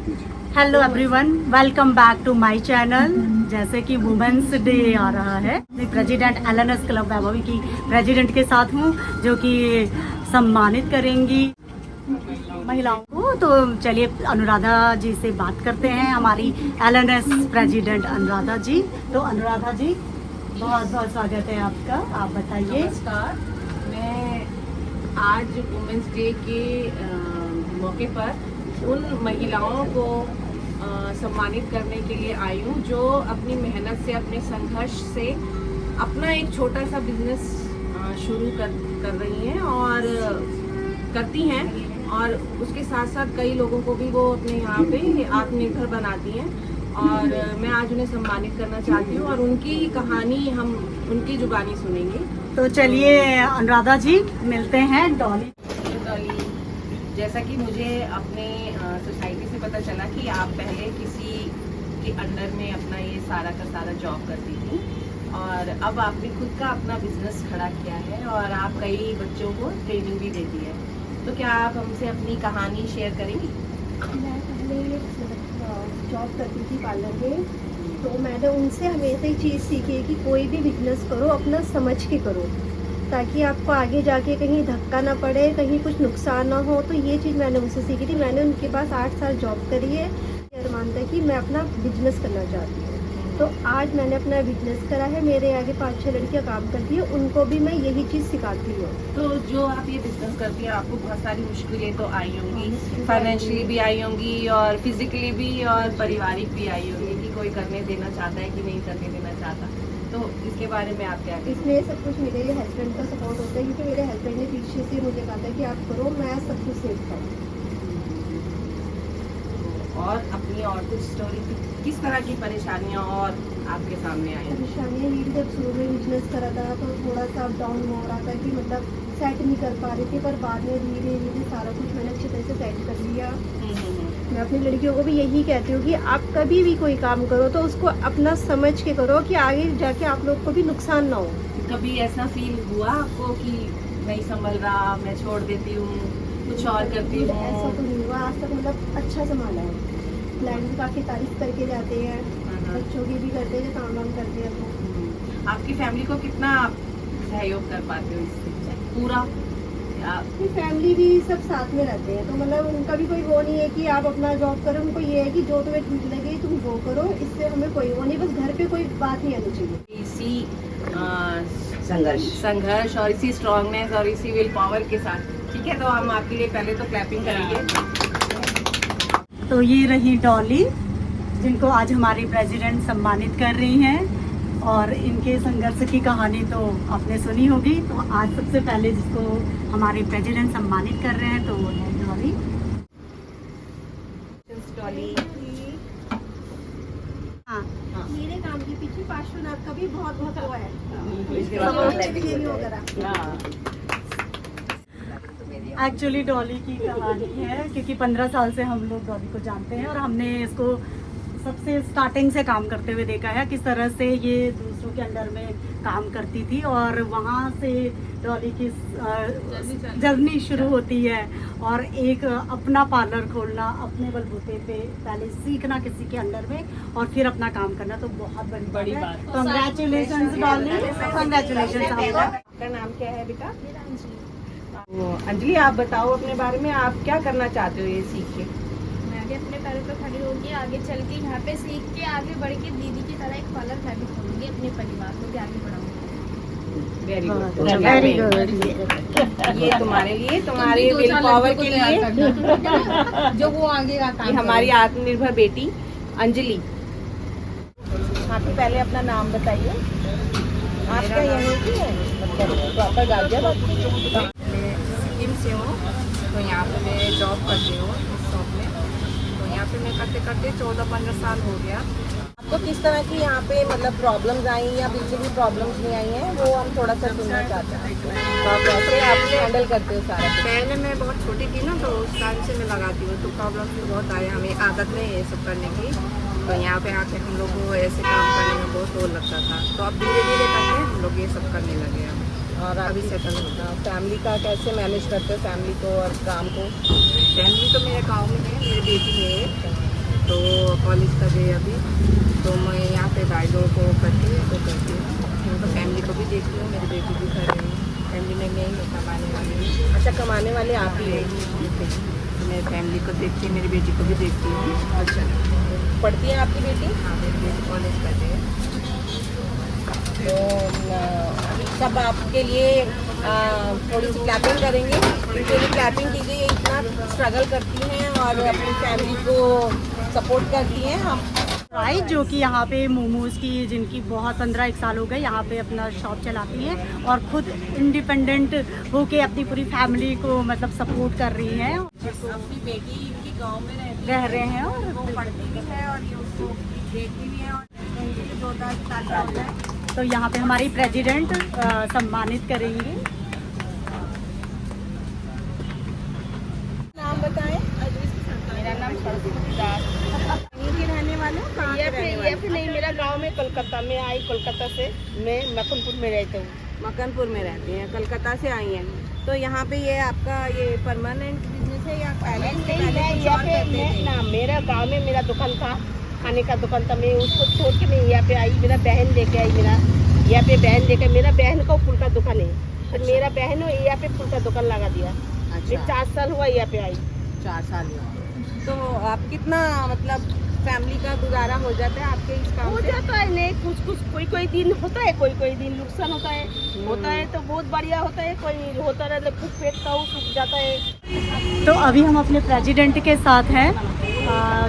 Hello everyone, welcome back to my channel. जैसे कि women's day आ रहा है, प्रेसिडेंट एलएनएस क्लब वैभवी की प्रेसिडेंट के साथ हूँ, जो कि सम्मानित करेंगी महिलाओं को। तो चलिए अनुराधा जी से बात करते हैं, हमारी एलएनएस प्रेसिडेंट अनुराधा जी। तो अनुराधा जी, बहुत बहुत स्वागत है आपका, आप बताइए। नमस्कार, मैं आज वुमेन्स डे के मौके पर उन महिलाओं को सम्मानित करने के लिए आई हूँ जो अपनी मेहनत से, अपने संघर्ष से अपना एक छोटा सा बिजनेस शुरू कर रही हैं और करती हैं, और उसके साथ साथ कई लोगों को भी वो अपने यहाँ पे आत्मनिर्भर बनाती हैं। और मैं आज उन्हें सम्मानित करना चाहती हूँ और उनकी कहानी हम उनकी जुबानी सुनेंगे। तो चलिए अनुराधा जी, मिलते हैं। डॉली, जैसा कि मुझे अपने सोसाइटी से पता चला कि आप पहले किसी के अंडर में अपना ये सारा का सारा जॉब करती थी और अब आपने खुद का अपना बिजनेस खड़ा किया है और आप कई बच्चों को ट्रेनिंग भी देती है। तो क्या आप हमसे अपनी कहानी शेयर करेंगी? मैं पहले जॉब करती थी पार्लर में, तो मैंने उनसे हमेशा ही चीज़ सीखी है कि कोई भी बिजनेस करो अपना समझ के करो, ताकि आपको आगे जाके कहीं धक्का ना पड़े, कहीं कुछ नुकसान ना हो। तो ये चीज़ मैंने उनसे सीखी थी। मैंने उनके पास 8 साल जॉब करी है। अरमान था कि मैं अपना बिजनेस करना चाहती हूँ, तो आज मैंने अपना बिजनेस करा है। मेरे आगे 5-6 लड़कियाँ काम करती हैं, उनको भी मैं यही चीज़ सिखाती हूँ। तो जो आप ये बिजनेस करती हैं, आपको बहुत सारी मुश्किलें तो आई होंगी, फाइनेंशियली भी आई होंगी और फिजिकली भी और पारिवारिक भी आई होंगी कि कोई करने देना चाहता है कि नहीं करने देना चाहता। तो इसके बारे में आप क्या कहें? इसमें सब कुछ मेरे हस्बैंड का सपोर्ट होता है, क्योंकि मेरे हस्बैंड ने पीछे से मुझे कहा था कि आप करो, मैं सब कुछ सीखता हूँ। और अपनी और कुछ स्टोरी, किस तरह की परेशानियाँ और आपके सामने आई? परेशानियाँ ये भी, जब शुरू में बिजनेस करा था तो थोड़ा सा अप डाउन हो रहा था कि मतलब सेट नहीं कर पा रही थी, पर बाद में धीरे धीरे सारा कुछ मैंने अच्छी तरह से सेट कर लिया। मैं अपनी लड़कियों को भी यही कहती हूँ कि आप कभी भी कोई काम करो तो उसको अपना समझ के करो, कि आगे जाके आप लोग को भी नुकसान ना हो। कभी ऐसा फील हुआ आपको कि नहीं संभल रहा, मैं छोड़ देती हूँ, कुछ और करती हूँ? ऐसा तो नहीं हुआ आज तक, मतलब अच्छा संभाला है। क्लाइंट भी काफ़ी तारीफ करके जाते हैं, बच्चों की भी करते हैं, जो काम वाम करते हैं। तो आपकी फैमिली को कितना आप सहयोग कर पाते हो इससे पूरा? अपनी फैमिली भी सब साथ में रहते हैं, तो मतलब उनका भी कोई वो नहीं है कि आप अपना जॉब करो। उनको ये है कि जो तुम्हें ठीक लगे तुम वो करो, इससे हमें कोई वो नहीं, बस घर पे कोई बात नहीं आनी चाहिए। इसी संघर्ष और इसी स्ट्रांगनेस और इसी विल पावर के साथ, ठीक है, तो हम आपके लिए पहले तो क्लैपिंग करेंगे। तो ये रही डॉली, जिनको आज हमारी प्रेसिडेंट सम्मानित कर रही हैं, और इनके संघर्ष की कहानी तो आपने सुनी होगी। तो आज सबसे पहले जिसको हमारे प्रेसिडेंट सम्मानित कर रहे हैं तो वो है डॉली। डॉली, हाँ, मेरे काम के पीछे पार्श्वनाथ का भी बहुत बहुत वो है। एक्चुअली डॉली की कहानी है, क्योंकि 15 साल से हम लोग डॉली को जानते हैं और हमने इसको सबसे स्टार्टिंग से काम करते हुए देखा है, किस तरह से ये दूसरों के अंडर में काम करती थी और वहाँ से डॉली की जर्नी शुरू होती है। और एक अपना पार्लर खोलना, अपने बलबूते पे पहले सीखना किसी के अंडर में और फिर अपना काम करना, तो बहुत बड़ी बात है। कंग्रेचुलेशंस डॉली, कंग्रेचुलेशंस आपका। आपका नाम क्या है बेटा? अंजलि, आप बताओ अपने बारे में, आप क्या करना चाहते हो ये सीख के? मैं भी अपने पैरों पर खड़ी होगी, आगे चल के यहाँ पे सीख के आगे बढ़ के दीदी की तरह एक पार्लर मैं भी खोलूंगी, अपने परिवार को भी आगे बढ़ाऊंगी। Very good, very good. ये तुम्हारे लिए, तुम्हारे विल पावर के लिए, जो वो आगे का ये हमारी आत्मनिर्भर बेटी अंजलि। हाँ, तो पहले अपना नाम बताइए। आपका यहीं की है, मतलब प्रॉपर गाजियाबाद? सिक्किम से हूँ, तो यहाँ पे मैं जॉब करती हूँ इस शॉप में। तो यहाँ पे मैं करते करते 14-15 साल हो गया। आपको किस तरह की यहाँ पे मतलब प्रॉब्लम्स आई या बिल्कुल भी प्रॉब्लम्स नहीं आई हैं, वो हम थोड़ा सा सुनना चाहते हैं। तो आप कैसे आप हैंडल करते हो सारा कुछ? पहले मैं बहुत छोटी थी ना, तो उस टाइम से मैं लगाती हूँ, तो प्रॉब्लम्स भी बहुत आए, हमें आदत नहीं है ये सब करने की। तो यहाँ पे आके हम लोग को ऐसे काम करने में बहुत वो लगता था, तो अब धीरे धीरे करके हम लोग ये सब करने लगे हैं। और अभी सेटल होता है। फैमिली का कैसे मैनेज करते हो, फैमिली को और काम को? फैमिली तो मेरे गाँव में है, मेरी बेटी है, कॉलेज कर रही है अभी, तो मैं यहाँ पे भाई-बहन को करती हूँ, तो फैमिली को भी देखती हूँ, मेरी बेटी भी कर रही है, फैमिली में मैं ही कमाने वाली हूँ। अच्छा, कमाने वाले आप ही हैं। तो मैं फैमिली को देखती हूँ, मेरी बेटी को भी देखती हूँ। अच्छा, पढ़ती है आपकी बेटी? हाँ, मेरी बेटी कॉलेज कर रही है। तो सब आपके लिए थोड़ी सी क्लैपिंग करेंगे, उनके लिए क्लैपिंग कीजिए। ये इतना स्ट्रगल करती हैं और अपनी फैमिली को सपोर्ट करती हैं। हम राइट, जो कि यहाँ पे मोमोज की, जिनकी बहुत 15 साल हो गए यहाँ पे अपना शॉप चलाती हैं और खुद इंडिपेंडेंट होके अपनी पूरी फैमिली को मतलब सपोर्ट कर रही हैं। अपनी बेटी इनकी गांव में रह रहे हैं और वो पढ़ती भी है और ये उसको देखती भी है और उनके लिए जोरदार तालियां हो जाए। तो यहाँ पे हमारी प्रेसिडेंट सम्मानित करेंगी। नाम बताएं। मेरा नाम सरस्वती दास। यहीं के रहने वाले हो? कहाँ के रहने वाले? ये फिर नहीं, मेरा गांव में कोलकाता में आई, कोलकाता से मैं मक्खनपुर में रहती हूँ। मक्खनपुर में रहती हैं, कलकत्ता से आई हैं। तो यहाँ पे ये आपका ये परमानेंट बिजनेस है या पहले नहीं, कुछ मैं और यहाँ पे करते थे? ना, मेरा गांव में मेरा दुकान था, खाने का दुकान था। मैं उसको छोड़ के मैं यहाँ पे आई, मेरा बहन लेके आई, मेरा यहाँ पे बहन लेके, मेरा बहन का फूल का दुकान है, तो मेरा बहन यहाँ पे फूल का दुकान लगा दिया। मैं अच्छा, 4 साल हुआ यहाँ पे आई। 4 साल हुआ। तो आप कितना मतलब फैमिली का गुजारा हो जाता है आपके इस काम हो से? जाता है, नहीं कुछ कोई दिन होता है, कोई दिन नुकसान होता है। होता है तो बहुत बढ़िया होता है, कोई होता है तो कुछ पेट का वो सूख जाता है। तो अभी हम अपने प्रेसिडेंट के साथ हैं,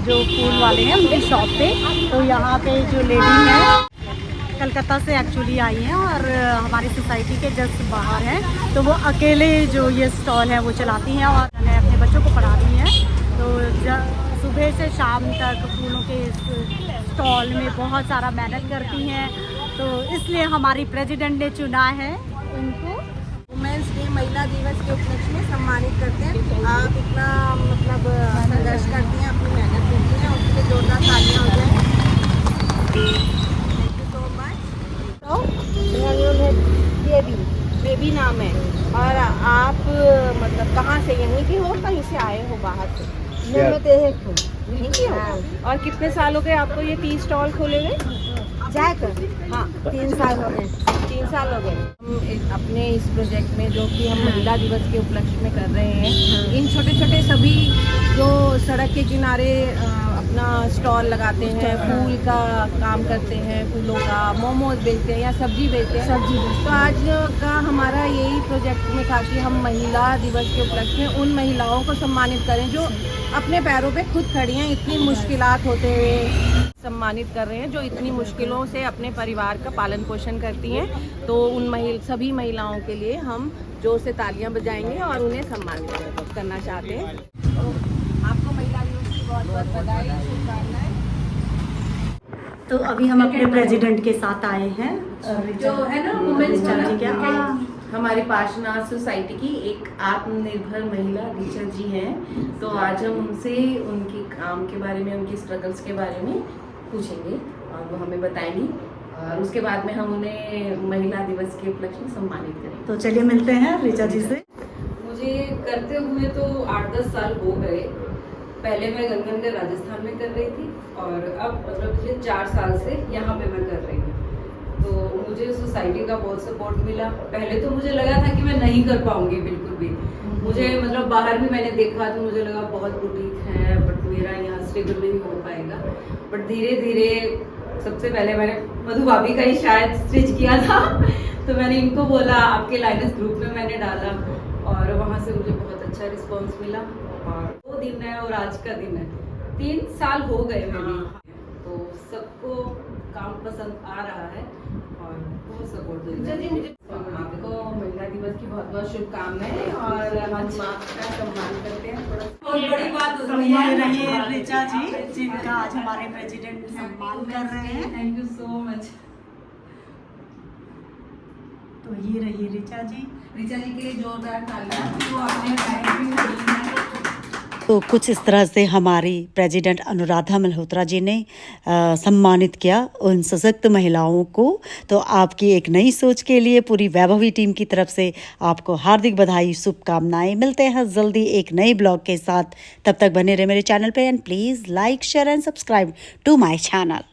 जो फूल वाले हैं उनकी शॉप पे। तो यहाँ पे जो लेडी है कलकत्ता से एक्चुअली आई हैं और हमारी सोसाइटी के जस्ट बाहर हैं। तो वो अकेले जो ये स्टॉल है वो चलाती हैं और अपने बच्चों को पढ़ा रही हैं। तो सुबह से शाम तक फूलों के इस स्टॉल में बहुत सारा मेहनत करती हैं। तो इसलिए हमारी प्रेसिडेंट ने चुना है उनको। वुमेंस डे महिला दिवस के उपलक्ष्य में सम्मानित करते हैं। आप इतना मतलब संघर्ष करती हैं, अपनी मेहनत करती हैं, उसके लिए जोरदार तालियां हो जाए। Thank you so much. तो मेरा नाम है बेबी नाम है। और आप मतलब कहाँ से, यहीं के हो कहीं से आए हो बाहर से? मैं तेरे यहीं के हो। और कितने साल हो गए आपको ये टी स्टॉल खोले हुए? जाकर हाँ, 3 साल हो गए। 3 साल हो गए। हम अपने इस प्रोजेक्ट में जो कि हम महिला दिवस के उपलक्ष्य में कर रहे हैं, इन छोटे छोटे सभी जो सड़क के किनारे अपना स्टॉल लगाते हैं, फूल का काम करते हैं, फूलों का मोमोज बेचते हैं या सब्जी बेचते हैं, तो आज का हमारा यही प्रोजेक्ट में था कि हम महिला दिवस के उपलक्ष्य में उन महिलाओं को सम्मानित करें जो अपने पैरों पे खुद खड़ी हैं, इतनी मुश्किलात होते हुए सम्मानित कर रहे हैं, जो इतनी मुश्किलों से अपने परिवार का पालन पोषण करती हैं। तो उन सभी महिलाओं के लिए हम जोर से तालियां बजाएंगे और उन्हें सम्मानित करना चाहते हैं। तो आपको महिला दिवस की बहुत बहुत बधाई, शुभकामनाएं। तो अभी हम अपने प्रेसिडेंट के साथ आए हैं, जो है ना वुमेन्स जी क्या हमारी पार्शनाथ सोसाइटी की एक आत्मनिर्भर महिला टीचर जी हैं। तो आज हम उनसे उनके काम के बारे में, उनकी स्ट्रगल्स के बारे में पूछेंगे और वो हमें बताएंगी और उसके बाद में हम उन्हें महिला दिवस के उपलक्ष्य में सम्मानित करेंगे। तो चलिए मिलते हैं ऋचा जी से। मुझे करते हुए तो 8-10 साल हो गए। पहले मैं गंगनगर राजस्थान में कर रही थी और अब मतलब पिछले 4 साल से यहाँ पे मैं कर रही हूँ। तो मुझे सोसाइटी का बहुत सपोर्ट मिला। पहले तो मुझे लगा था कि मैं नहीं कर पाऊंगी बिल्कुल भी। मुझे मतलब बाहर भी मैंने देखा तो मुझे लगा बहुत बुटीक है, बट मेरा यहाँ स्टेबल नहीं हो पाएगा। बट धीरे धीरे सबसे पहले मैंने मधु भाभी का ही शायद स्टिच किया था तो मैंने इनको बोला, आपके लाइनस ग्रुप में मैंने डाला और वहाँ से मुझे बहुत अच्छा रिस्पॉन्स मिला। और 2 दिन है और आज का दिन है, 3 साल हो गए मेरे। तो सबको काम पसंद आ रहा है और बहुत सपोर्ट दे रहे हैं। आपको महिला दिवस की बहुत बहुत शुभकामनाएं और हम आपका सम्मान करते हैं। बहुत बड़ी बात तो ये रही ऋचा जी, जिनका आज हमारे प्रेसिडेंट सम्मान कर रहे हैं। Thank you so much. तो ये रही ऋचा जी। ऋचा जी के लिए जोरदार तालियां। वो अपने टाइम भी तो कुछ इस तरह से हमारी प्रेसिडेंट अनुराधा मल्होत्रा जी ने सम्मानित किया उन सशक्त महिलाओं को। तो आपकी एक नई सोच के लिए पूरी वैभवी टीम की तरफ से आपको हार्दिक बधाई, शुभकामनाएं। मिलते हैं जल्दी एक नए ब्लॉग के साथ, तब तक बने रहे मेरे चैनल पे and please like share and subscribe to my channel.